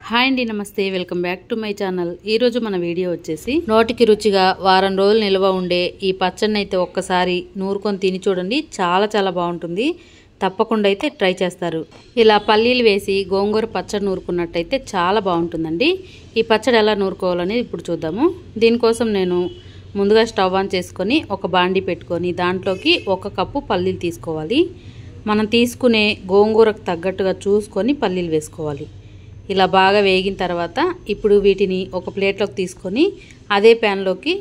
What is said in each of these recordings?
Hi అండి, నమస్తే. Welcome back to my channel. ఈరోజు మన వీడియో వచ్చేసి నోటికి రుచిగా వారం రోజులు నిల్వ ఉండే ఈ పచ్చడిని అయితే ఒక్కసారి నూరుకొని తిని చూడండి. చాలా చాలా బాగుంటుంది. తప్పకుండా అయితే ట్రై చేస్తారు. ఇలా పల్లీలు వేసి గోంగూర పచ్చడి నూరుకున్నట్టయితే చాలా బాగుంటుందండి. ఈ పచ్చడి ఎలా నూరుకోవాలని ఇప్పుడు చూద్దాము. దీనికోసం నేను ముందుగా స్టవ్ ఆన్ చేసుకొని ఒక బాండీ పెట్టుకొని దాంట్లోకి 1 కప్పు పల్లీలు తీసుకోవాలి. మనం తీసుకునే గోంగూరకు తగ్గట్టుగా చూసుకొని పల్లీలు వేసుకోవాలి. ఇలా బాగా వేగిన తర్వాత ఇప్పుడు వీటిని ఒక ప్లేట్లోకి తీసుకొని అదే ప్యాన్లోకి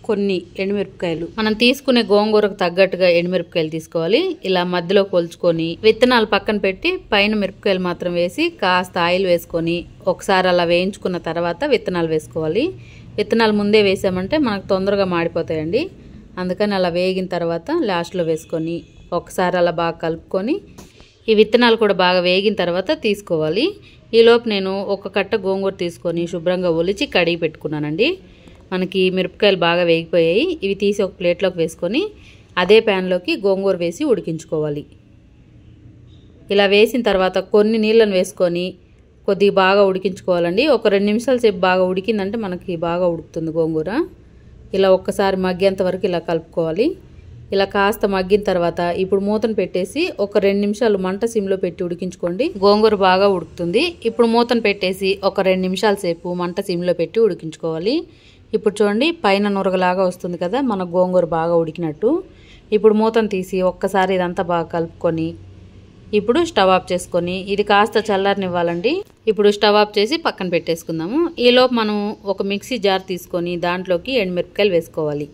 కొన్ని ఎండుమిరపకాయలు, మనం తీసుకునే గోంగూరకు తగ్గట్టుగా ఎండుమిరపకాయలు తీసుకోవాలి. ఇలా మధ్యలో కొలుచుకొని విత్తనాలు పక్కన పెట్టి పైన మిరపకాయలు మాత్రం వేసి కాస్త ఆయిల్ వేసుకొని ఒకసారి అలా వేయించుకున్న తర్వాత విత్తనాలు వేసుకోవాలి. విత్తనాలు ముందే వేసామంటే మనకు తొందరగా మాడిపోతాయండి. అందుకని అలా వేగిన తర్వాత లాస్ట్లో వేసుకొని ఒకసారి అలా బాగా కలుపుకొని ఈ విత్తనాలు కూడా బాగా వేగిన తర్వాత తీసుకోవాలి. ఈలోపు నేను ఒక కట్ట గోంగూర తీసుకొని శుభ్రంగా ఒలిచి కడిగి పెట్టుకున్నానండి. మనకి మిరపకాయలు బాగా వేగిపోయాయి. ఇవి తీసి ఒక ప్లేట్లోకి వేసుకొని అదే ప్యాన్లోకి గోంగూర వేసి ఉడికించుకోవాలి. ఇలా వేసిన తర్వాత కొన్ని నీళ్ళను వేసుకొని కొద్దిగా బాగా ఉడికించుకోవాలండి. ఒక 2 నిమిషాల సేపు బాగా ఉడికిందంటే మనకి బాగా ఉడుకుతుంది గోంగూర. ఇలా ఒక్కసారి మగ్గేంత వరకు ఇలా కలుపుకోవాలి. ఇలా కాస్త మగ్గిన తర్వాత ఇప్పుడు మూతను పెట్టేసి ఒక 2 నిమిషాలు మంట సిమ్లో పెట్టి ఉడికించుకోండి. గోంగూర బాగా ఉడుకుతుంది. ఇప్పుడు మూతను పెట్టేసి ఒక 2 నిమిషాల సేపు మంట సిమ్లో పెట్టి ఉడికించుకోవాలి. ఇప్పుడు చూడండి, పైన నురగలాగా వస్తుంది కదా, మన గోంగూర బాగా ఉడికినట్టు. ఇప్పుడు మూతను తీసి ఒక్కసారి ఇదంతా బాగా కలుపుకొని ఇప్పుడు స్టవ్ ఆఫ్ చేసుకొని ఇది కాస్త చల్లారనివ్వాలండి. ఇప్పుడు స్టవ్ ఆఫ్ చేసి పక్కన పెట్టేసుకుందాము. ఈలోపు మనం ఒక మిక్సీ జార్ తీసుకొని దాంట్లోకి ఎండుమిరపకాయలు వేసుకోవాలి.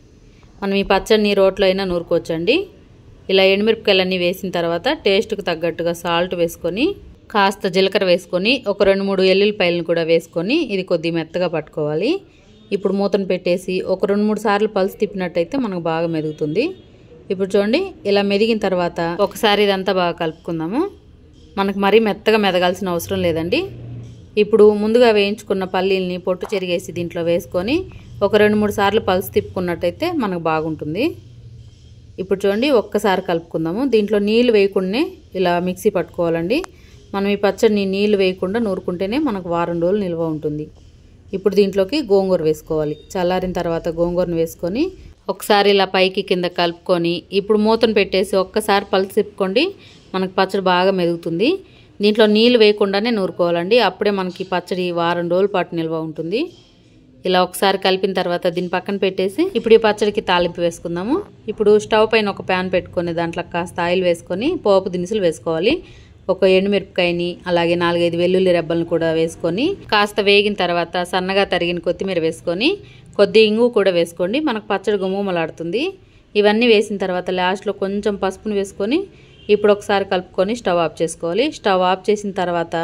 మనం ఈ పచ్చడిని రోట్లో అయినా నూరుకోవచ్చండి. ఇలా ఎండుమిరపకాయలన్నీ వేసిన తర్వాత టేస్ట్కి తగ్గట్టుగా సాల్ట్ వేసుకొని కాస్త జీలకర్ర వేసుకొని ఒక 2-3 ఎల్లుల్లిపాయలను కూడా వేసుకొని ఇది కొద్దిగా మెత్తగా పట్టుకోవాలి. ఇప్పుడు మూతను పెట్టేసి ఒక 2-3 సార్లు పల్స్ తిప్పినట్టయితే మనకు బాగా మెదుగుతుంది. ఇప్పుడు చూడండి, ఇలా మెదిగిన తర్వాత ఒకసారి ఇదంతా బాగా కలుపుకుందాము. మనకు మరీ మెత్తగా మెదగాల్సిన అవసరం లేదండి. ఇప్పుడు ముందుగా వేయించుకున్న పల్లీల్ని పొట్టు చెరిగేసి దీంట్లో వేసుకొని ఒక 2-3 సార్లు పల్స్ తిప్పుకున్నట్టయితే మనకు బాగుంటుంది. ఇప్పుడు చూడండి, ఒక్కసారి కలుపుకుందాము. దీంట్లో నీళ్లు వేయకుండానే ఇలా మిక్సీ పట్టుకోవాలండి. మనం ఈ పచ్చడిని నీళ్లు వేయకుండా నూరుకుంటేనే మనకు వారం రోజులు నిల్వ ఉంటుంది. ఇప్పుడు దీంట్లోకి గోంగూర వేసుకోవాలి. చల్లారిన తర్వాత గోంగూరను వేసుకొని ఒకసారి ఇలా పైకి కింద కలుపుకొని ఇప్పుడు మూతను పెట్టేసి ఒక్కసారి పల్స్ తిప్పుకోండి. మనకు పచ్చడి బాగా మెదుగుతుంది. దీంట్లో నీళ్లు వేయకుండానే నూరుకోవాలండి. అప్పుడే మనకి పచ్చడి వారం రోజుల పాటు నిల్వ ఉంటుంది. ఇలా ఒకసారి కలిపిన తర్వాత దీన్ని పక్కన పెట్టేసి ఇప్పుడు ఈ పచ్చడికి తాలింపు వేసుకుందాము. ఇప్పుడు స్టవ్ పైన ఒక ప్యాన్ పెట్టుకొని దాంట్లో కాస్త ఆయిల్ వేసుకొని పోపు దినుసులు వేసుకోవాలి. ఒక ఎండుమిరపకాయని అలాగే 4-5 వెల్లుల్లి రెబ్బలను కూడా వేసుకొని కాస్త వేగిన తర్వాత సన్నగా తరిగిన కొత్తిమీర వేసుకొని కొద్ది ఇంగు కూడా వేసుకోండి. మనకు పచ్చడి గుమగుమలాడుతుంది. ఇవన్నీ వేసిన తర్వాత లాస్ట్లో కొంచెం పసుపును వేసుకొని ఇప్పుడు ఒకసారి కలుపుకొని స్టవ్ ఆఫ్ చేసుకోవాలి. స్టవ్ ఆఫ్ చేసిన తర్వాత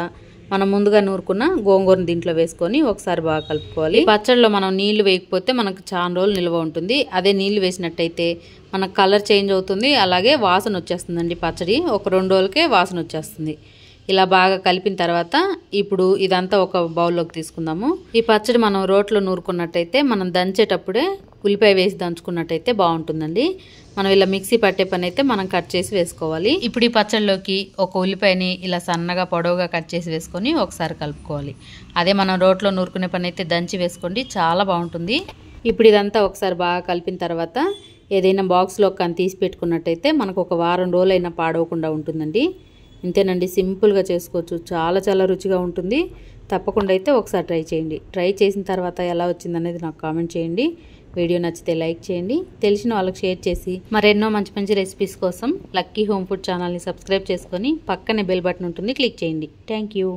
మనం ముందుగా నూరుకున్న గోంగూరను దీంట్లో వేసుకొని ఒకసారి బాగా కలుపుకోవాలి. పచ్చడిలో మనం నీళ్లు వేయకపోతే మనకు చాలా రోజులు నిల్వ ఉంటుంది. అదే నీళ్లు వేసినట్టయితే మనకు కలర్ చేంజ్ అవుతుంది, అలాగే వాసన వచ్చేస్తుందండి. పచ్చడి ఒక 2 రోజులకే వాసన వచ్చేస్తుంది. ఇలా బాగా కలిపిన తర్వాత ఇప్పుడు ఇదంతా ఒక బౌల్లోకి తీసుకుందాము. ఈ పచ్చడి మనం రోట్లో నూరుకున్నట్టయితే మనం దంచేటప్పుడే ఉల్లిపాయ వేసి దంచుకున్నట్టయితే బాగుంటుందండి. మనం ఇలా మిక్సీ పట్టే పని అయితే మనం కట్ చేసి వేసుకోవాలి. ఇప్పుడు ఈ పచ్చడిలోకి ఒక ఉల్లిపాయని ఇలా సన్నగా పొడవుగా కట్ చేసి వేసుకొని ఒకసారి కలుపుకోవాలి. అదే మనం రోట్లో నూరుకునే పని అయితే దంచి వేసుకోండి, చాలా బాగుంటుంది. ఇప్పుడు ఇదంతా ఒకసారి బాగా కలిపిన తర్వాత ఏదైనా బాక్స్లో కానీ తీసి పెట్టుకున్నట్టయితే మనకు ఒక వారం రోజులైనా పాడవకుండా ఉంటుందండి. ఇంతేనండి, సింపుల్గా చేసుకోవచ్చు. చాలా చాలా రుచిగా ఉంటుంది. తప్పకుండా అయితే ఒకసారి ట్రై చేయండి. ట్రై చేసిన తర్వాత ఎలా వచ్చిందనేది నాకు కామెంట్ చేయండి. వీడియో నచ్చితే లైక్ చేయండి. తెలిసిన వాళ్ళకి షేర్ చేసి మరెన్నో మంచి మంచి రెసిపీస్ కోసం లక్కీ హోమ్ ఫుడ్ ఛానల్ని సబ్స్క్రైబ్ చేసుకొని పక్కనే బెల్ బటన్ ఉంటుంది, క్లిక్ చేయండి. Thank you.